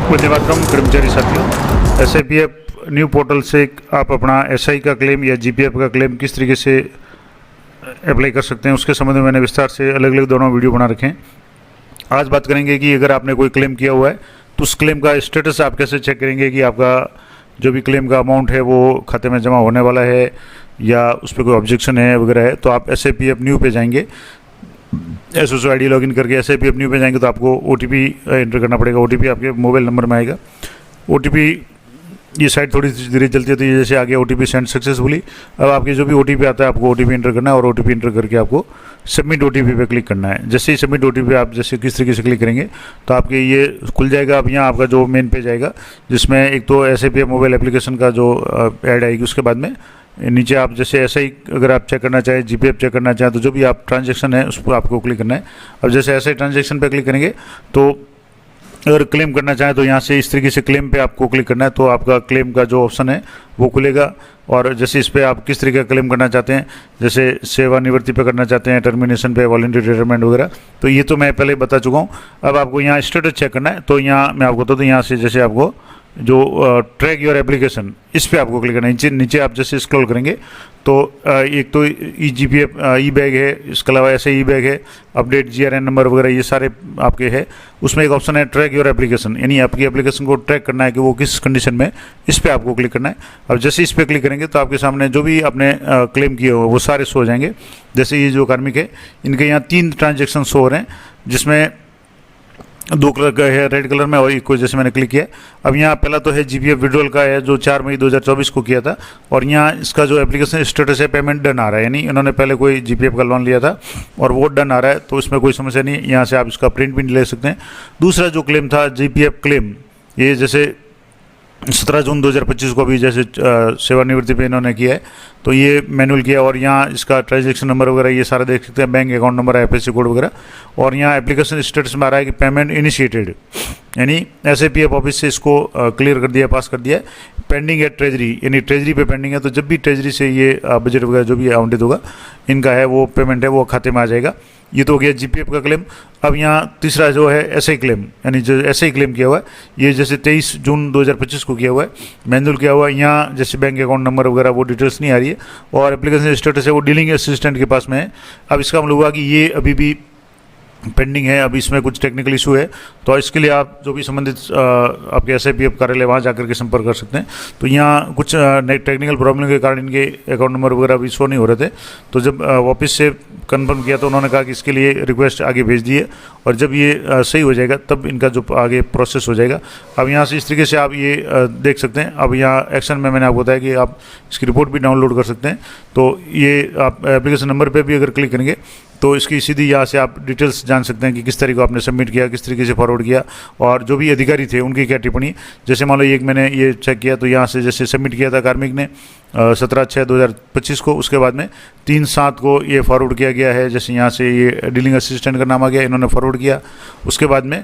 वंदे मातरम कर्मचारी साथियों, SIPF new portal से आप अपना SI का क्लेम या GPF का क्लेम किस तरीके से अप्लाई कर सकते हैं उसके संबंध में मैंने विस्तार से अलग अलग दोनों वीडियो बना रखे हैं। आज बात करेंगे कि अगर आपने कोई क्लेम किया हुआ है तो उस क्लेम का स्टेटस आप कैसे चेक करेंगे कि आपका जो भी क्लेम का अमाउंट है वो खाते में जमा होने वाला है या उस पर कोई ऑब्जेक्शन है वगैरह है। तो आप SIPF न्यू पे जाएंगे, SSO ID लॉगिन करके SIPF न्यू पे जाएंगे तो आपको OTP एंटर करना पड़ेगा। OTP आपके मोबाइल नंबर में आएगा। OTP ये साइट थोड़ी धीरे चलती है तो ये जैसे आ गया OTP सेंड सक्सेसफुली। अब आपके जो भी OTP आता है आपको OTP एंटर करना है और OTP एंटर करके आपको सबमिट OTP पे क्लिक करना है। जैसे ही सबमिट OTP आप जैसे किस तरीके से क्लिक करेंगे तो आपके ये खुल जाएगा। अब यहाँ आपका जो मेन पेज आएगा जिसमें एक तो SIPF मोबाइल एप्लीकेशन का जो ऐड आएगी, उसके बाद में नीचे आप जैसे ऐसा ही अगर आप चेक करना चाहें, GPF चेक करना चाहें तो जो भी आप ट्रांजैक्शन है उस पर आपको क्लिक करना है। अब जैसे ऐसे ट्रांजैक्शन पे क्लिक करेंगे तो अगर क्लेम करना चाहें तो यहाँ से इस तरीके से क्लेम पे आपको क्लिक करना है तो आपका क्लेम का जो ऑप्शन है वो खुलेगा। और जैसे इस पर आप किस तरीके का क्लेम करना चाहते हैं, जैसे सेवानिवृत्ति पे करना चाहते हैं, टर्मिनेशन पे, वॉलंटरी रिटायरमेंट वगैरह, तो ये तो मैं पहले बता चुका हूँ। अब आपको यहाँ स्टेटस चेक करना है तो यहाँ मैं आपको बता दूँ, यहाँ से जैसे आपको जो ट्रैक योर एप्लीकेशन इस पे आपको क्लिक करना है। नीचे आप जैसे स्क्रॉल करेंगे तो एक तो GPF ई बैग है, इसके अलावा ऐसे ई बैग है, अपडेट GRN नंबर वगैरह ये सारे आपके हैं। उसमें एक ऑप्शन है ट्रैक योर एप्लीकेशन, यानी आपकी एप्लीकेशन को ट्रैक करना है कि वो किस कंडीशन में, इस पर आपको क्लिक करना है। अब जैसे इस पर क्लिक करेंगे तो आपके सामने जो भी आपने क्लेम किए हो वो सारे शो हो जाएंगे। जैसे ये जो कार्मिक है इनके यहाँ 3 ट्रांजेक्शन शो हो रहे हैं जिसमें 2 कलर का है, रेड कलर में, और एक को जैसे मैंने क्लिक किया। अब यहाँ पहला तो है GPF विड्रॉल का है जो 4 मई 2024 को किया था और यहाँ इसका जो एप्लीकेशन स्टेटस है पेमेंट डन आ रहा है, यानी इन्होंने पहले कोई GPF का लोन लिया था और वो डन आ रहा है तो इसमें कोई समस्या नहीं। यहाँ से आप इसका प्रिंट भी ले सकते हैं। दूसरा जो क्लेम था GPF क्लेम, ये जैसे 17 जून 2025 को भी जैसे सेवानिवृत्ति पे इन्होंने किया है तो ये मैनुअल किया और यहाँ इसका ट्रांजेक्शन नंबर वगैरह ये सारा देख सकते हैं, bank account number, IFSC code वगैरह। और यहाँ एप्लीकेशन स्टेटस में आ रहा है कि पेमेंट इनिशिएटेड, यानी SIPF ऑफिस से इसको क्लियर कर दिया, पास कर दिया। पेंडिंग है ट्रेजरी, यानी ट्रेजरी पे पेंडिंग है तो जब भी ट्रेजरी से ये बजट वगैरह जो भी आवंटित होगा इनका है वो पेमेंट है वो खाते में आ जाएगा। ये तो हो गया GPF का क्लेम। अब यहाँ तीसरा जो है SI क्लेम, यानी जो SI क्लेम किया हुआ है ये जैसे 23 जून 2025 को किया हुआ है, मैनुअल किया हुआ है। यहाँ जैसे बैंक अकाउंट नंबर वगैरह वो डिटेल्स नहीं आ रही है और एप्लीकेशन स्टेटस है वो डीलिंग असिस्टेंट के पास में है। अब इसका मतलब हुआ कि ये अभी भी पेंडिंग है, अभी इसमें कुछ टेक्निकल इशू है तो इसके लिए आप जो भी संबंधित आपके SIPF कार्यालय वहाँ जाकर के संपर्क कर सकते हैं। तो यहाँ कुछ टेक्निकल प्रॉब्लम के कारण इनके अकाउंट नंबर वगैरह भी शो नहीं हो रहे थे तो जब ऑफिस से कंफर्म किया तो उन्होंने कहा कि इसके लिए रिक्वेस्ट आगे भेज दी है और जब ये सही हो जाएगा तब इनका जो आगे प्रोसेस हो जाएगा। अब यहाँ से इस तरीके से आप ये देख सकते हैं। अब यहाँ एक्शन में मैंने आपको बताया कि आप इसकी रिपोर्ट भी डाउनलोड कर सकते हैं। तो ये आप एप्लीकेशन नंबर पे भी अगर क्लिक करेंगे तो इसकी सीधी यहाँ से आप डिटेल्स जान सकते हैं कि किस तरीके को आपने सबमिट किया, किस तरीके से फॉरवर्ड किया और जो भी अधिकारी थे उनकी क्या टिप्पणी। जैसे मान लो एक मैंने ये चेक किया तो यहाँ से जैसे सबमिट किया था कार्मिक ने 17/6/2025 को, उसके बाद में 3/7 को ये फॉरवर्ड किया गया है। जैसे यहाँ से ये डीलिंग असिस्टेंट का नाम आ गया, इन्होंने फॉरवर्ड किया। उसके बाद में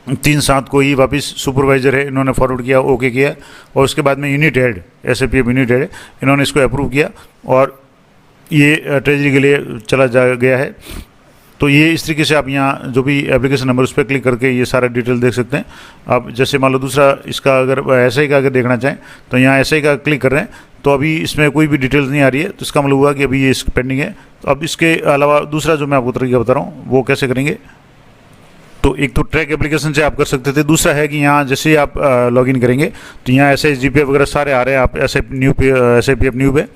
3/7 को ही वापस सुपरवाइजर है इन्होंने फॉरवर्ड किया, ओके किया। और उसके बाद में unit head, SIPF unit head, इन्होंने इसको अप्रूव किया और ये ट्रेजरी के लिए चला गया है। तो ये इस तरीके से आप यहाँ जो भी एप्लीकेशन नंबर उस पर क्लिक करके ये सारा डिटेल देख सकते हैं। अब जैसे मान लो दूसरा इसका अगर SI का अगर देखना चाहें तो यहाँ SI का क्लिक कर रहे हैं तो अभी इसमें कोई भी डिटेल्स नहीं आ रही है तो इसका मतलब हुआ कि अभी ये पेंडिंग है। तो अब इसके अलावा दूसरा जो मैं आपको तरीका बता रहा हूँ वो कैसे करेंगे, तो एक तो ट्रैक एप्लीकेशन से आप कर सकते थे। दूसरा है कि यहाँ जैसे ही आप लॉगिन करेंगे तो यहाँ SI GPF वगैरह सारे आ रहे हैं। आप SIPF न्यू पे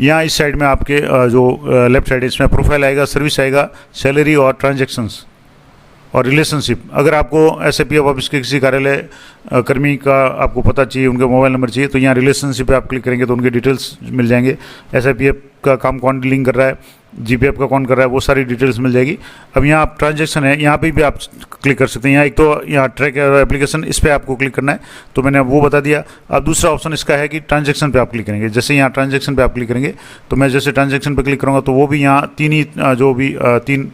यहाँ इस साइड में आपके जो लेफ्ट साइड है इसमें प्रोफाइल आएगा, सर्विस आएगा, सैलरी और ट्रांजैक्शंस और रिलेशनशिप। अगर आपको SIPF ऑफिस के किसी कार्यालय कर्मी का आपको पता चाहिए, उनका मोबाइल नंबर चाहिए तो यहाँ रिलेशनशिप पे आप क्लिक करेंगे तो उनके डिटेल्स मिल जाएंगे। SIPF का काम कौन डीलिंग कर रहा है, GPF का कौन कर रहा है, वो सारी डिटेल्स मिल जाएगी। अब यहाँ आप ट्रांजैक्शन है यहाँ पे भी आप क्लिक कर सकते हैं। यहाँ एक तो यहाँ ट्रैक एप्लीकेशन इस पर आपको क्लिक करना है तो मैंने वो बता दिया। अब दूसरा ऑप्शन इसका है कि ट्रांजैक्शन पे आप क्लिक करेंगे। जैसे यहाँ ट्रांजैक्शन पे आप क्लिक करेंगे तो मैं जैसे ट्रांजैक्शन पे क्लिक करूँगा तो वो भी यहाँ 3 ही जो भी 3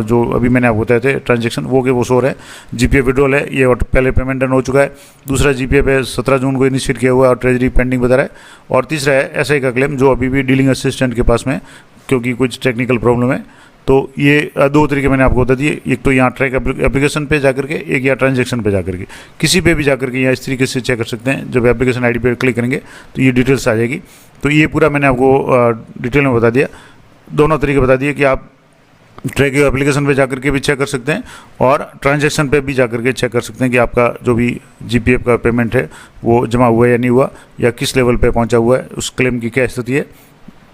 जो अभी मैंने आपको बताए थे ट्रांजैक्शन वो के वो शो है। GPF विड्रॉल है, ये पहले पेमेंट डन हो चुका है। दूसरा GPF है 17 जून को इनिशिएट किया हुआ है और ट्रेजरी पेंडिंग बता रहा है। और तीसरा है SI का क्लेम जो अभी भी डीलिंग असिस्टेंट के पास में क्योंकि कुछ टेक्निकल प्रॉब्लम है तो ये दो तरीके मैंने आपको बता दिए, एक तो यहाँ ट्रैक एप्लीकेशन पे जाकर के, एक यहाँ ट्रांजैक्शन पे जाकर के, किसी पे भी जाकर के यहाँ इस तरीके से चेक कर सकते हैं। जब एप्लीकेशन आईडी पे क्लिक करेंगे तो ये डिटेल्स आ जाएगी। तो ये पूरा मैंने आपको डिटेल में बता दिया, दोनों तरीके बता दिए कि आप ट्रैक एप्लीकेशन पे जाकर के भी चेक कर सकते हैं और ट्रांजैक्शन पे भी जाकर के चेक कर सकते हैं कि आपका जो भी जीपीएफ का पेमेंट है वो जमा हुआ है या नहीं हुआ, या किस लेवल पे पहुंचा हुआ है, उस क्लेम की क्या स्थिति है।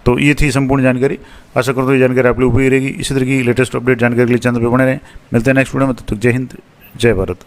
तो ये थी संपूर्ण जानकारी। आशा करता हूँ ये जानकारी आप लोग उपयोगी रहेगी। इसी तरह की लेटेस्ट अपडेट जानकारी के लिए चैनल पर बने रहें। मिलते हैं नेक्स्ट वीडियो में, तब तक जय हिंद, जय भारत।